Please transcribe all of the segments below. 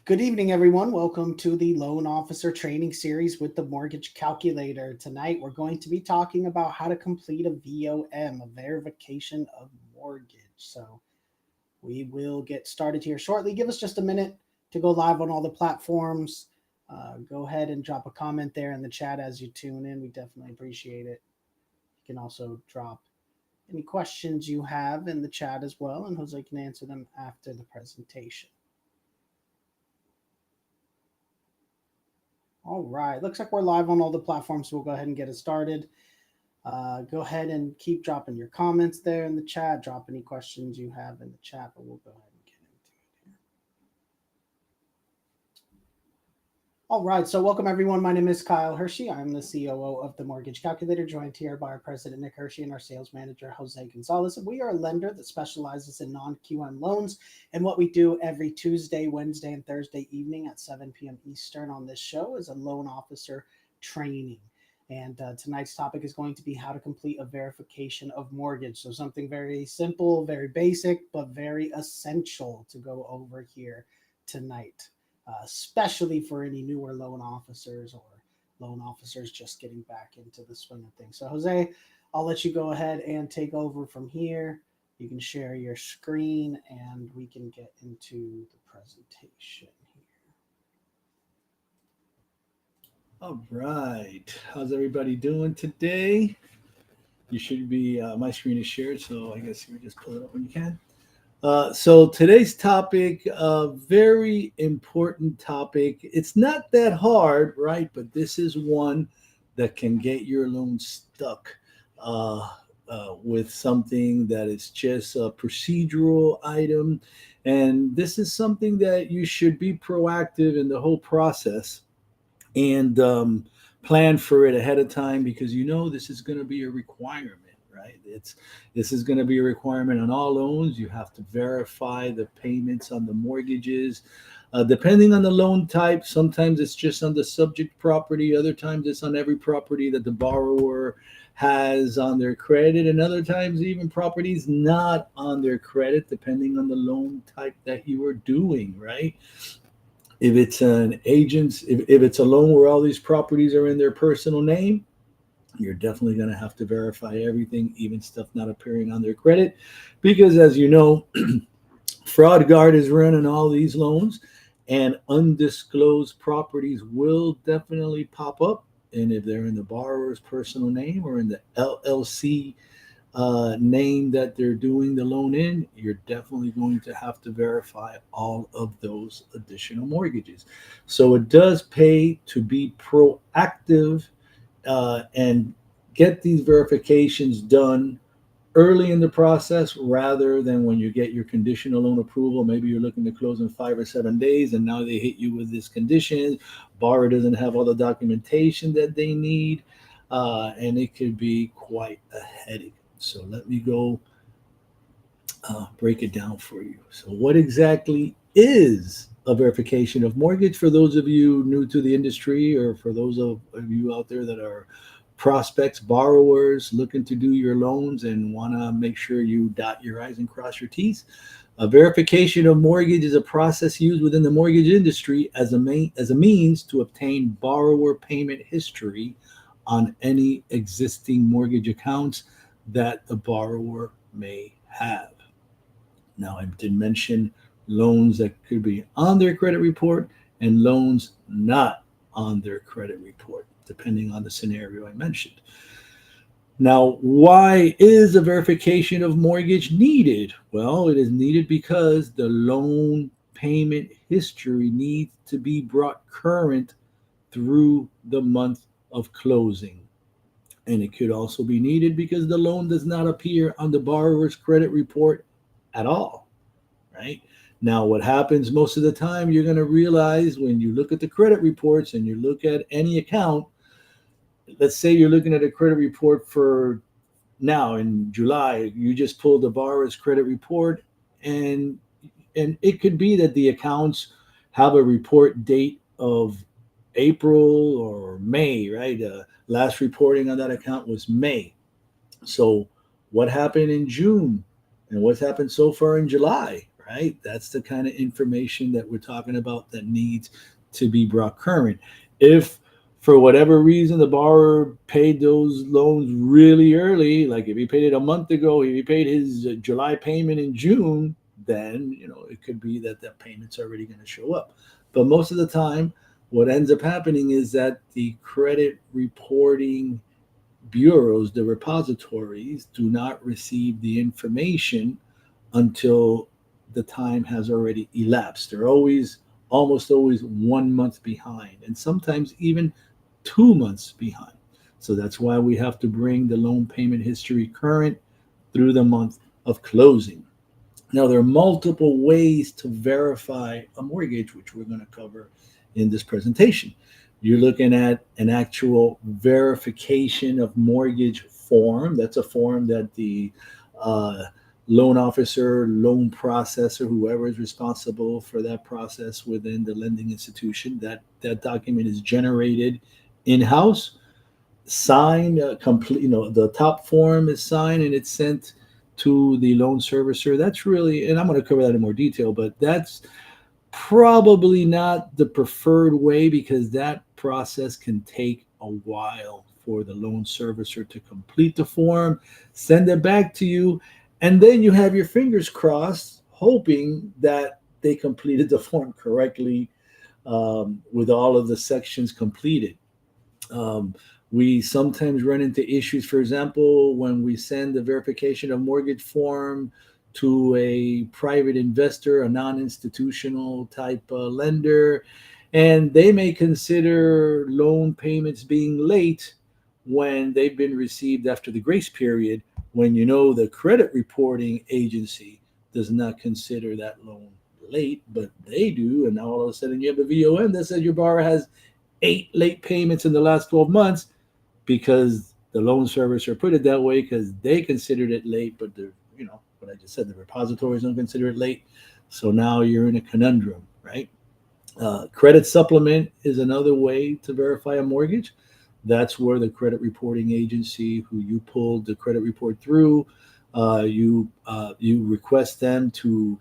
Good evening, everyone. Welcome to the Loan Officer Training Series with the Mortgage Calculator. Tonight, we're going to be talking about how to complete a VOM, a verification of mortgage. So, we will get started here shortly. Give us just a minute to go live on all the platforms. Go ahead and drop a comment there in the chat as you tune in. We definitely appreciate it. You can also drop any questions you have in the chat as well, and Jose can answer them after the presentation. All right, looks like we're live on all the platforms, so we'll go ahead and get it started. Go ahead and keep dropping your comments there in the chat. Drop any questions you have in the chat, but we'll go ahead and get into it here. All right, so welcome everyone. My name is Kyle Hershey. I'm the COO of the Mortgage Calculator, joined here by our president, Nick Hershey, and our sales manager, Jose Gonzalez. We are a lender that specializes in non-QM loans, and what we do every Tuesday, Wednesday, and Thursday evening at 7 p.m. Eastern on this show is a loan officer training. And tonight's topic is going to be how to complete a verification of mortgage. So something very simple, very basic, but very essential to go over here tonight. Especially for any newer loan officers or loan officers just getting back into the swing of things. So, Jose, I'll let you go ahead and take over from here. You can share your screen and we can get into the presentation here. All right. How's everybody doing today? You should be, my screen is shared, so I guess you just pull it up when you can. So today's topic, a very important topic. It's not that hard, right? But this is one that can get your loan stuck with something that is just a procedural item. And this is something that you should be proactive in the whole process and plan for it ahead of time because you know this is going to be a requirement. Right? This is going to be a requirement on all loans. You have to verify the payments on the mortgages. Depending on the loan type, sometimes it's just on the subject property. Other times it's on every property that the borrower has on their credit. And other times even properties not on their credit, depending on the loan type that you are doing, right? If it's an agent's, if it's a loan where all these properties are in their personal name, you're definitely going to have to verify everything, even stuff not appearing on their credit. Because as you know, fraud guard is running all these loans and undisclosed properties will definitely pop up. And if they're in the borrower's personal name or in the LLC name that they're doing the loan in, you're definitely going to have to verify all of those additional mortgages. So it does pay to be proactive and get these verifications done early in the process rather than when you get your conditional loan approval. Maybe you're looking to close in 5 or 7 days and now they hit you with this condition. Borrower doesn't have all the documentation that they need, and it could be quite a headache. So let me go break it down for you. So what exactly is a verification of mortgage for those of you new to the industry or for those of you out there that are prospects, borrowers looking to do your loans and want to make sure you dot your I's and cross your T's? A verification of mortgage is a process used within the mortgage industry as a means to obtain borrower payment history on any existing mortgage accounts that the borrower may have. Now, I did mention loans that could be on their credit report and loans not on their credit report, depending on the scenario I mentioned. Now, why is a verification of mortgage needed? Well, it is needed because the loan payment history needs to be brought current through the month of closing. And it could also be needed because the loan does not appear on the borrower's credit report at all, right? Now, what happens most of the time, you're going to realize when you look at the credit reports and you look at any account, let's say you're looking at a credit report for now in July, you just pulled the borrower's credit report and it could be that the accounts have a report date of April or May, right? Last reporting on that account was May. So what happened in June and what's happened so far in July, right? That's the kind of information that we're talking about that needs to be brought current. If for whatever reason the borrower paid those loans really early, like if he paid it a month ago, if he paid his July payment in June, then it could be that that payment's already going to show up. But most of the time, what ends up happening is that the credit reporting bureaus, the repositories, do not receive the information until the time has already elapsed. They're almost always 1 month behind, and sometimes even 2 months behind. So that's why we have to bring the loan payment history current through the month of closing. Now, there are multiple ways to verify a mortgage, which we're going to cover in this presentation. You're looking at an actual verification of mortgage form. That's a form that the uh, loan officer, loan processor, whoever is responsible for that process within the lending institution, that document is generated in-house, signed, complete. The top form is signed and it's sent to the loan servicer. That's really, and I'm going to cover that in more detail, but that's probably not the preferred way because that process can take a while for the loan servicer to complete the form, send it back to you, and then you have your fingers crossed, hoping that they completed the form correctly, with all of the sections completed. Um, we sometimes run into issues, for example, when we send the verification of mortgage form to a private investor, a non institutional type lender, and they may consider loan payments being late when they've been received after the grace period, when the credit reporting agency does not consider that loan late, but they do. And now all of a sudden you have a VOM that says your borrower has 8 late payments in the last 12 months because the loan servicer put it that way because they considered it late, but what I just said, the repositories don't consider it late. So now you're in a conundrum, right? Credit supplement is another way to verify a mortgage. That's where the credit reporting agency, who you pulled the credit report through, you request them to,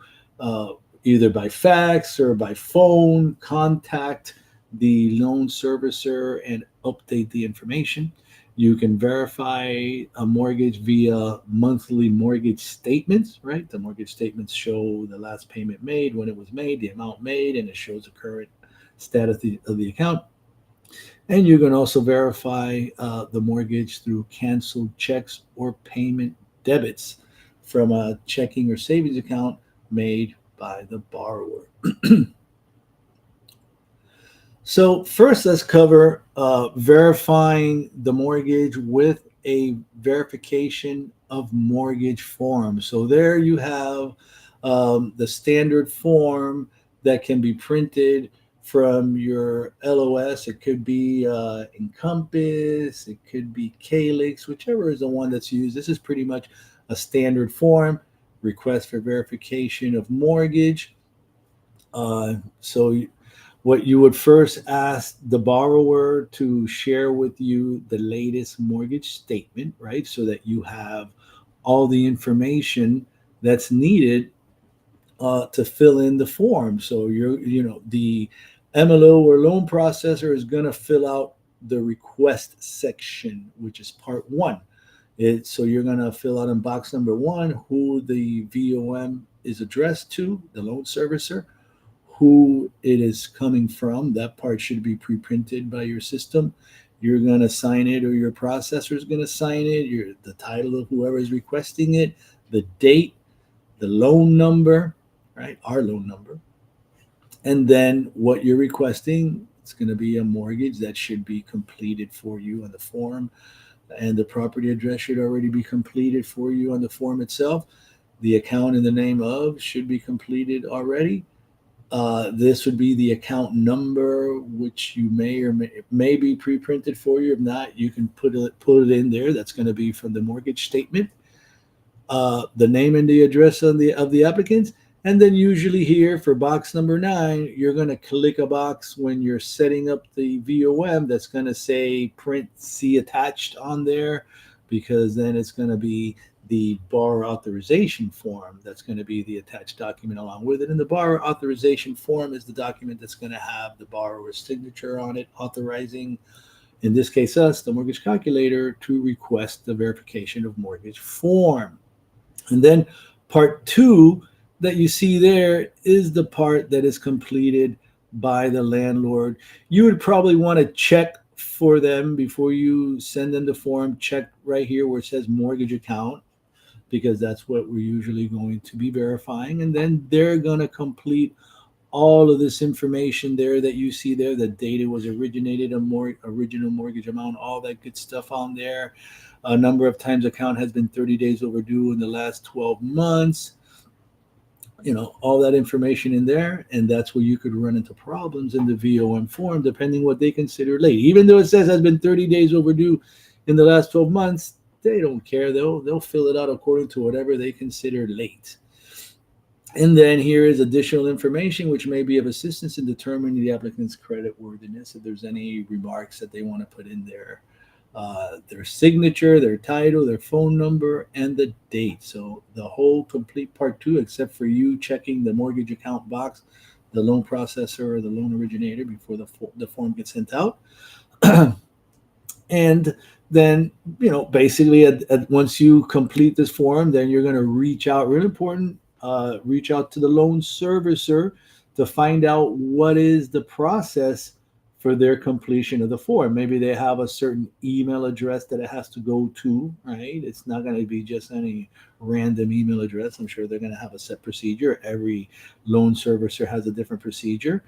either by fax or by phone, contact the loan servicer and update the information. You can verify a mortgage via monthly mortgage statements, right? The mortgage statements show the last payment made, when it was made, the amount made, and it shows the current status of the account. And you can also verify the mortgage through canceled checks or payment debits from a checking or savings account made by the borrower. So first, let's cover verifying the mortgage with a verification of mortgage form. So there you have the standard form that can be printed from your LOS. It could be Encompass, it could be Calyx, whichever is the one that's used. This is pretty much a standard form, request for verification of mortgage. So what you would first ask the borrower to share with you the latest mortgage statement, right? So that you have all the information that's needed to fill in the form. So the MLO or loan processor is going to fill out the request section, which is part one. So you're going to fill out in box number one who the VOM is addressed to, the loan servicer, who it is coming from. That part should be pre-printed by your system. You're going to sign it, or your processor is going to sign it. The title of whoever is requesting it, the date, the loan number, right? Our loan number. And then what you're requesting, it's going to be a mortgage that should be completed for you on the form. And the property address should already be completed for you on the form itself. The account in the name of should be completed already. This would be the account number, which you may be pre-printed for you. If not, you can put it in there. That's going to be from the mortgage statement. The name and the address of the applicants, and then usually here for box number 9, you're going to click a box when you're setting up the VOM that's going to say print C attached on there, because then it's going to be the borrower authorization form that's going to be the attached document along with it. And the borrower authorization form is the document that's going to have the borrower's signature on it, authorizing, in this case, us, the mortgage calculator, to request the verification of mortgage form. And then part two that you see there is the part that is completed by the landlord. You would probably want to check for them before you send them the form. Check right here where it says mortgage account, because that's what we're usually going to be verifying. And then they're going to complete all of this information there that you see there. The date it was originated, original mortgage amount, all that good stuff on there. A number of times account has been 30 days overdue in the last 12 months. All that information in there. And that's where you could run into problems in the VOM form, depending what they consider late. Even though it says has been 30 days overdue in the last 12 months, they don't care. They'll fill it out according to whatever they consider late. And then here is additional information which may be of assistance in determining the applicant's credit worthiness. If there's any remarks that they want to put in there, their signature, their title, their phone number, and the date. So the whole complete part two, except for you checking the mortgage account box, the loan processor or the loan originator before the form gets sent out. And then, basically once you complete this form, then you're going to reach out, really important, reach out to the loan servicer to find out what is the process for their completion of the form. Maybe they have a certain email address that it has to go to, right? It's not going to be just any random email address. I'm sure they're going to have a set procedure. Every loan servicer has a different procedure.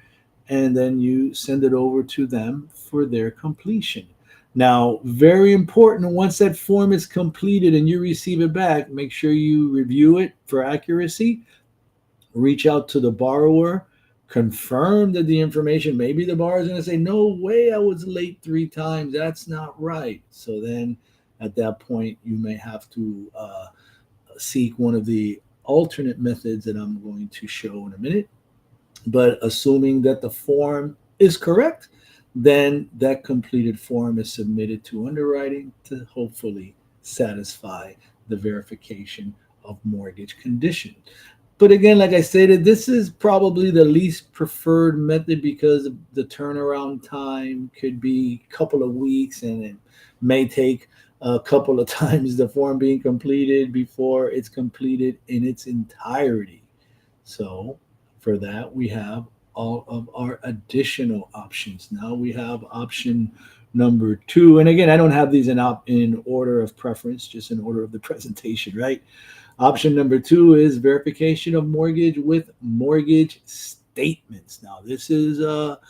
And then you send it over to them for their completion. Now, very important, once that form is completed and you receive it back, make sure you review it for accuracy, reach out to the borrower, confirm that the information, maybe the borrower is going to say, no way, I was late 3 times. That's not right. So then at that point, you may have to seek one of the alternate methods that I'm going to show in a minute. But assuming that the form is correct, then that completed form is submitted to underwriting to hopefully satisfy the verification of mortgage condition. But again, like I stated, this is probably the least preferred method because the turnaround time could be a couple of weeks, and it may take a couple of times the form being completed before it's completed in its entirety. So for that, we have all of our additional options. Now we have option number 2. And again, I don't have these in order of preference, just in order of the presentation, right? Option number 2 is verification of mortgage with mortgage statements. Now, this is a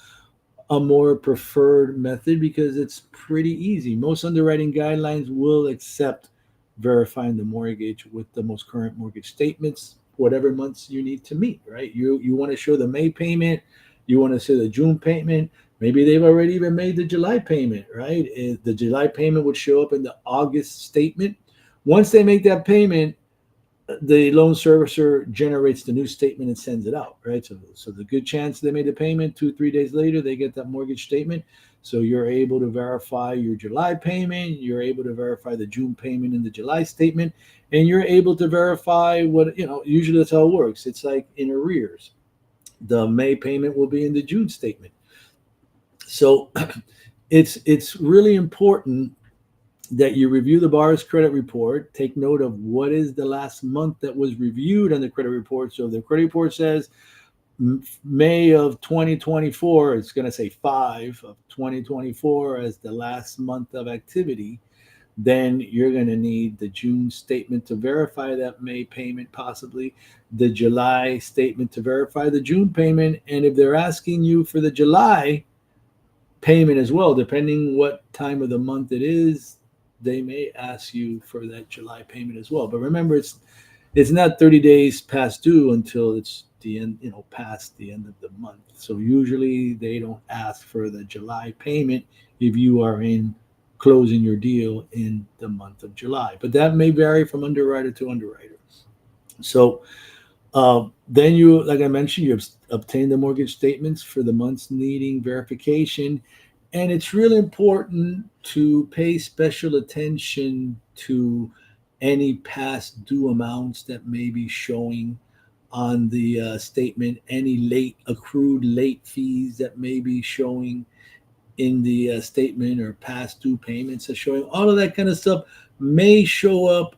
more preferred method because it's pretty easy. Most underwriting guidelines will accept verifying the mortgage with the most current mortgage statements, whatever months you need to meet, right? You want to show the May payment, you want to show the June payment. Maybe they've already even made the July payment, right? The July payment would show up in the August statement. Once they make that payment, the loan servicer generates the new statement and sends it out, right? So the good chance they made the payment 2-3 days later, they get that mortgage statement. So you're able to verify your July payment, you're able to verify the June payment in the July statement, and you're able to verify what, usually that's how it works. It's like in arrears. The May payment will be in the June statement. So it's really important that you review the borrower's credit report, take note of what is the last month that was reviewed on the credit report. So if the credit report says May of 2024, it's going to say 5 of 2024 as the last month of activity. Then you're going to need the June statement to verify that May payment, possibly the July statement to verify the June payment. And if they're asking you for the July payment as well, depending what time of the month it is, they may ask you for that July payment as well. But remember, it's not 30 days past due until it's the end, past the end of the month. So usually they don't ask for the July payment if you are in closing your deal in the month of July. But that may vary from underwriter to underwriter. So then you, like I mentioned, you obtain the mortgage statements for the months needing verification. And it's really important to pay special attention to any past due amounts that may be showing on the statement, any accrued late fees that may be showing in the statement, or past due payments are showing. All of that kind of stuff may show up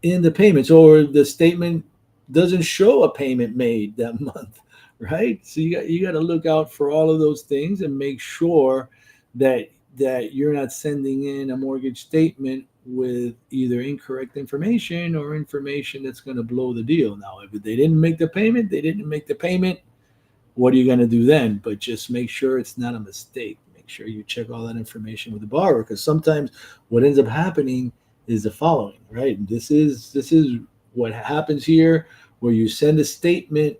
in the payments, or the statement doesn't show a payment made that month, right? So you got to look out for all of those things and make sure that you're not sending in a mortgage statement with either incorrect information or information that's going to blow the deal. Now, if they didn't make the payment, they didn't make the payment. What are you going to do then? But just make sure it's not a mistake. Make sure you check all that information with the borrower, because sometimes what ends up happening is the following, right? This is what happens here, where you send a statement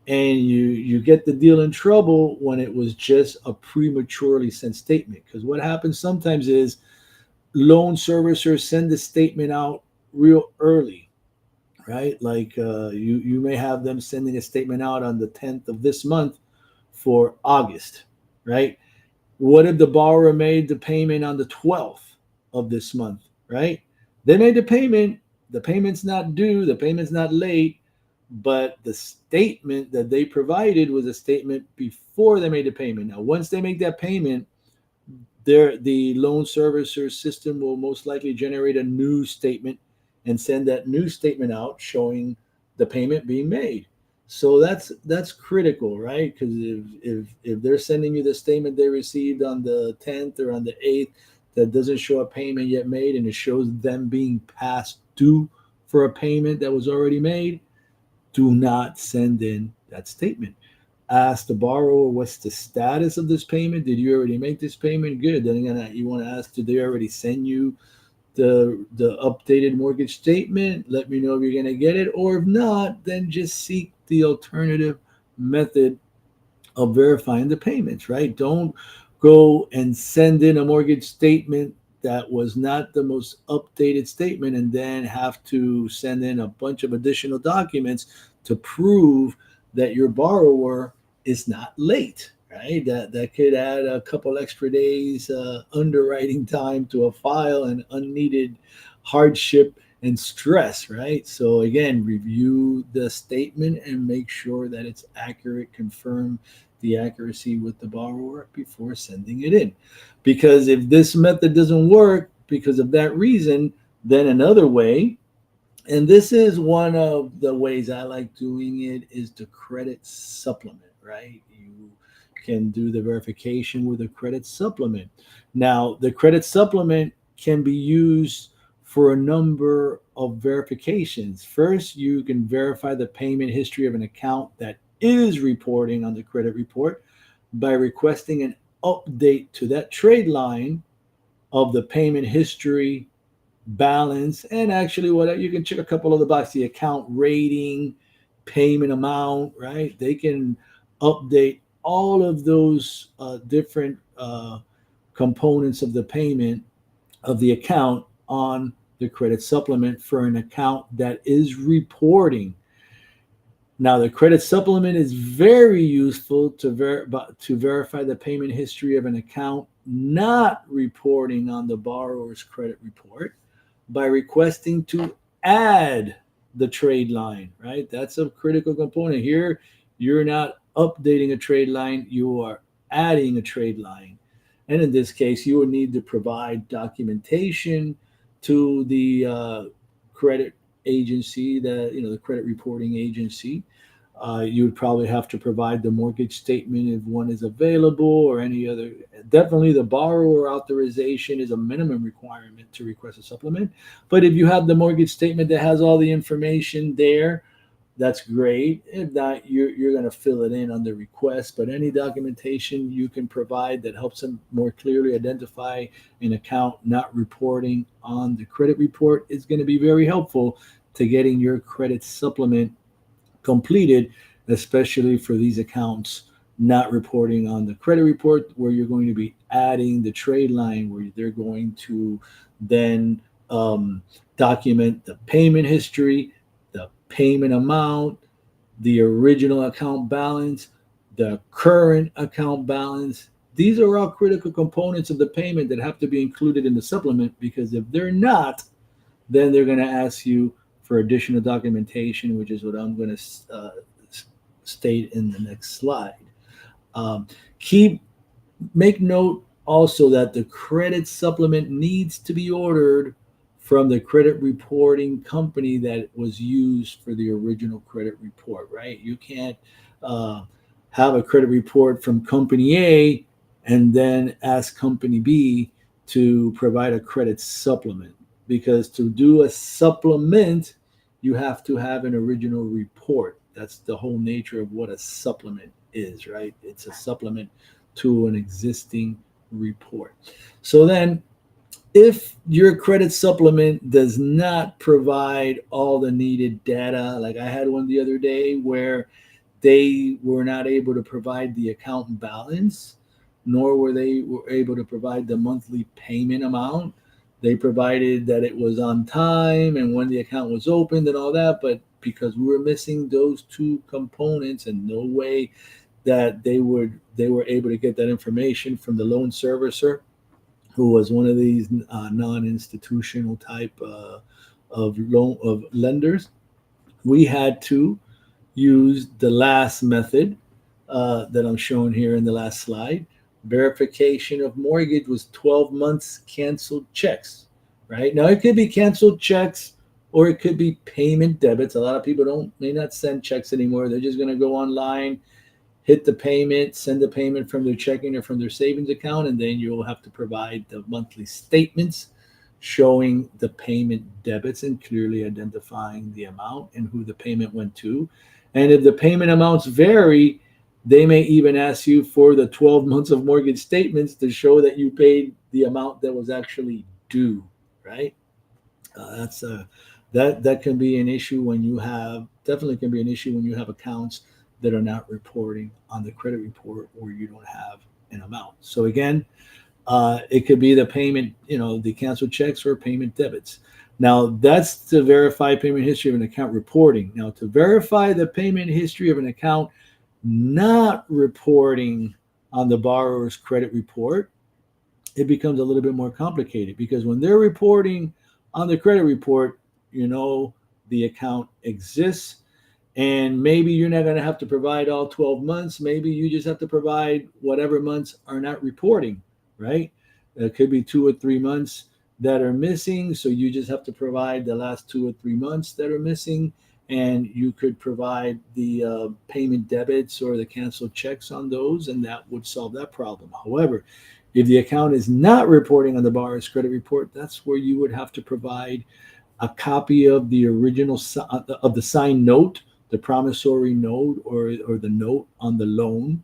and you get the deal in trouble when it was just a prematurely sent statement. Because what happens sometimes is loan servicers send the statement out real early, right? Like you may have them sending a statement out on the 10th of this month for August, right? What if the borrower made the payment on the 12th of this month, right? They made the payment's not due, the payment's not late, but the statement that they provided was a statement before they made the payment. Now, once they make that payment, the loan servicer system will most likely generate a new statement and send that new statement out showing the payment being made. So that's critical, right? Because if they're sending you the statement they received on the 10th or on the 8th that doesn't show a payment yet made, and it shows them being past due for a payment that was already made, do not send in that statement. Ask the borrower, what's the status of this payment? Did you already make this payment? Good. Then you want to ask, did they already send you the updated mortgage statement? Let me know if you're going to get it. Or if not, then just seek the alternative method of verifying the payments, right? Don't go and send in a mortgage statement that was not the most updated statement and then have to send in a bunch of additional documents to prove that your borrower is not late, right? That could add a couple extra days underwriting time to a file, and unneeded hardship and stress, right? So again, review the statement and make sure that it's accurate. Confirm the accuracy with the borrower before sending it in. Because if this method doesn't work because of that reason, then another way, and this is one of the ways I like doing it, is the credit supplement, right? You can do the verification with a credit supplement. Now, the credit supplement can be used for a number of verifications. First, you can verify the payment history of an account that is reporting on the credit report by requesting an update to that trade line of the payment history, balance, and actually what you can check a couple of the boxes: the account rating, payment amount, right? They can update all of those different components of the payment of the account on the credit supplement for an account that is reporting. Now, the credit supplement is very useful to verify the payment history of an account not reporting on the borrower's credit report by requesting to add the trade line, right? That's a critical component. Here, you're not updating a trade line, you are adding a trade line. And in this case, you would need to provide documentation to the credit agency, the credit reporting agency. You would probably have to provide the mortgage statement if one is available, or any other. Definitely, the borrower authorization is a minimum requirement to request a supplement. But if you have the mortgage statement that has all the information there, that's great. If not, you're going to fill it in on the request. But any documentation you can provide that helps them more clearly identify an account not reporting on the credit report is going to be very helpful to getting your credit supplement completed, especially for these accounts not reporting on the credit report, where you're going to be adding the trade line, where they're going to then document the payment history, the payment amount, the original account balance, the current account balance. These are all critical components of the payment that have to be included in the supplement, because if they're not, then they're going to ask you for additional documentation, which is what I'm going to state in the next slide. Um, keep Make note also that the credit supplement needs to be ordered from the credit reporting company that was used for the original credit report, right? You can't uh, have a credit report from company A and then ask company B to provide a credit supplement, because to do a supplement, you have to have an original report. That's the whole nature of what a supplement is, right? It's a supplement to an existing report. So then, if your credit supplement does not provide all the needed data, like I had one the other day where they were not able to provide the account balance, nor were able to provide the monthly payment amount. They provided that it was on time and when the account was opened and all that, but because we were missing those two components and no way that they were able to get that information from the loan servicer, who was one of these non-institutional type of lenders. We had to use the last method that I'm showing here in the last slide. Verification of mortgage was 12 months canceled checks. Right now, it could be canceled checks or it could be payment debits. A lot of people may not send checks anymore. They're just going to go online, hit the payment, send the payment from their checking or from their savings account, and then you'll have to provide the monthly statements showing the payment debits and clearly identifying the amount and who the payment went to. And if the payment amounts vary, they may even ask you for the 12 months of mortgage statements to show that you paid the amount that was actually due, right? That's that can be an issue when you have definitely can be an issue when you have accounts that are not reporting on the credit report or you don't have an amount. So again, it could be the payment, the canceled checks or payment debits. Now that's to verify payment history of an account reporting. Now to verify the payment history of an account not reporting on the borrower's credit report, it becomes a little bit more complicated, because when they're reporting on the credit report, the account exists, and maybe you're not going to have to provide all 12 months. Maybe you just have to provide whatever months are not reporting, right? It could be 2 or 3 months that are missing. So you just have to provide the last 2 or 3 months that are missing. And you could provide the payment debits or the canceled checks on those, and that would solve that problem. However, if the account is not reporting on the borrower's credit report, that's where you would have to provide a copy of the original of the signed note, the promissory note, or the note on the loan.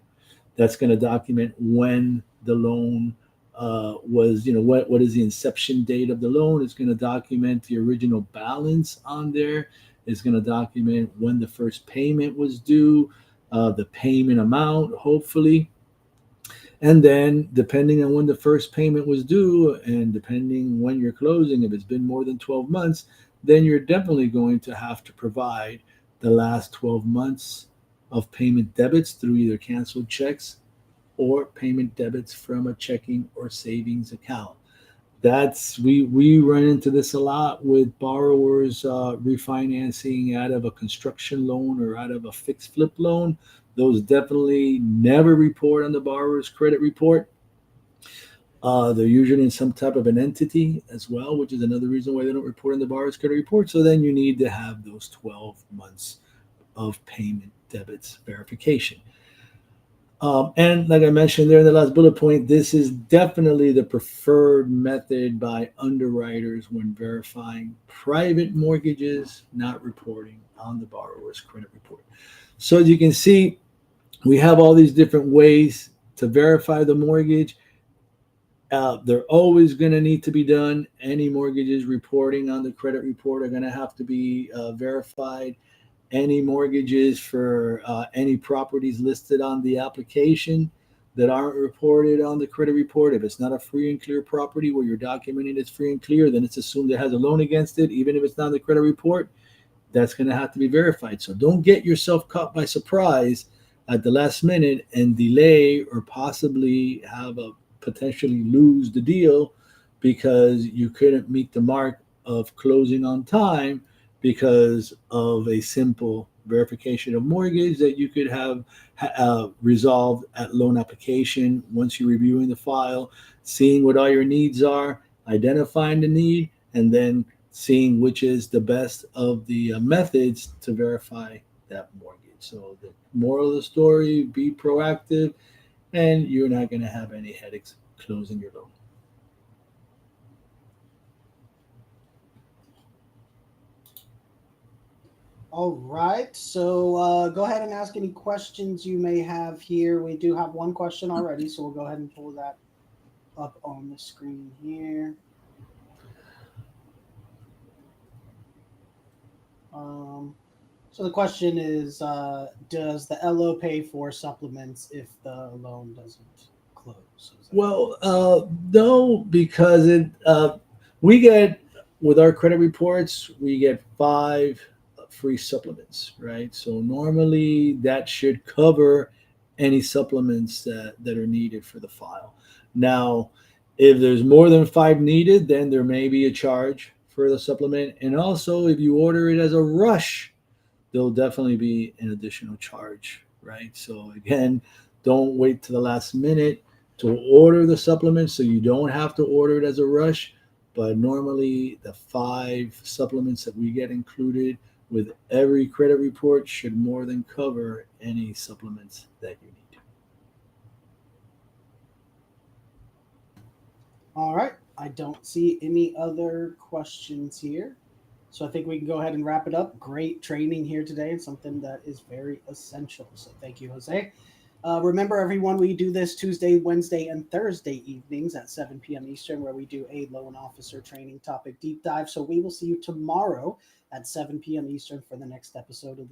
That's going to document when the loan was, what is the inception date of the loan. It's going to document the original balance on there. It's going to document when the first payment was due, the payment amount, hopefully. And then depending on when the first payment was due and depending when you're closing, if it's been more than 12 months, then you're definitely going to have to provide the last 12 months of payment debits through either canceled checks or payment debits from a checking or savings account. We run into this a lot with borrowers refinancing out of a construction loan or out of a fixed flip loan. Those definitely never report on the borrower's credit report. They're usually in some type of an entity as well, which is another reason why they don't report on the borrower's credit report. So then you need to have those 12 months of payment debits verification. And like I mentioned there in the last bullet point, this is definitely the preferred method by underwriters when verifying private mortgages not reporting on the borrower's credit report. So as you can see, we have all these different ways to verify the mortgage. They're always going to need to be done. Any mortgages reporting on the credit report are going to have to be verified. Any mortgages for any properties listed on the application that aren't reported on the credit report, if it's not a free and clear property where you're documenting it's free and clear, then it's assumed it has a loan against it, even if it's not on the credit report. That's going to have to be verified. So don't get yourself caught by surprise at the last minute and delay or possibly have a potentially lose the deal because you couldn't meet the mark of closing on time because of a simple verification of mortgage that you could have resolved at loan application once you're reviewing the file, seeing what all your needs are, identifying the need, and then seeing which is the best of the methods to verify that mortgage. So the moral of the story: be proactive, and you're not going to have any headaches closing your loan. All right. So go ahead and ask any questions you may have here. We do have one question already, so we'll go ahead and pull that up on the screen here. Um, so the question is, does the LO pay for supplements if the loan doesn't close? So is that correct? Well, no, because we get with our credit reports, we get five free supplements, right? So normally that should cover any supplements that are needed for the file. Now, if there's more than five needed, then there may be a charge for the supplement. And also, if you order it as a rush, there'll definitely be an additional charge, right? So again, don't wait to the last minute to order the supplement, so you don't have to order it as a rush. But normally, the five supplements that we get included with every credit report should more than cover any supplements that you need. All right. I don't see any other questions here. So I think we can go ahead and wrap it up. Great training here today and something that is very essential. So thank you, Jose. Remember, everyone, we do this Tuesday, Wednesday, and Thursday evenings at 7 p.m. Eastern, where we do a loan officer training topic deep dive. So we will see you tomorrow at 7 p.m. Eastern for the next episode of the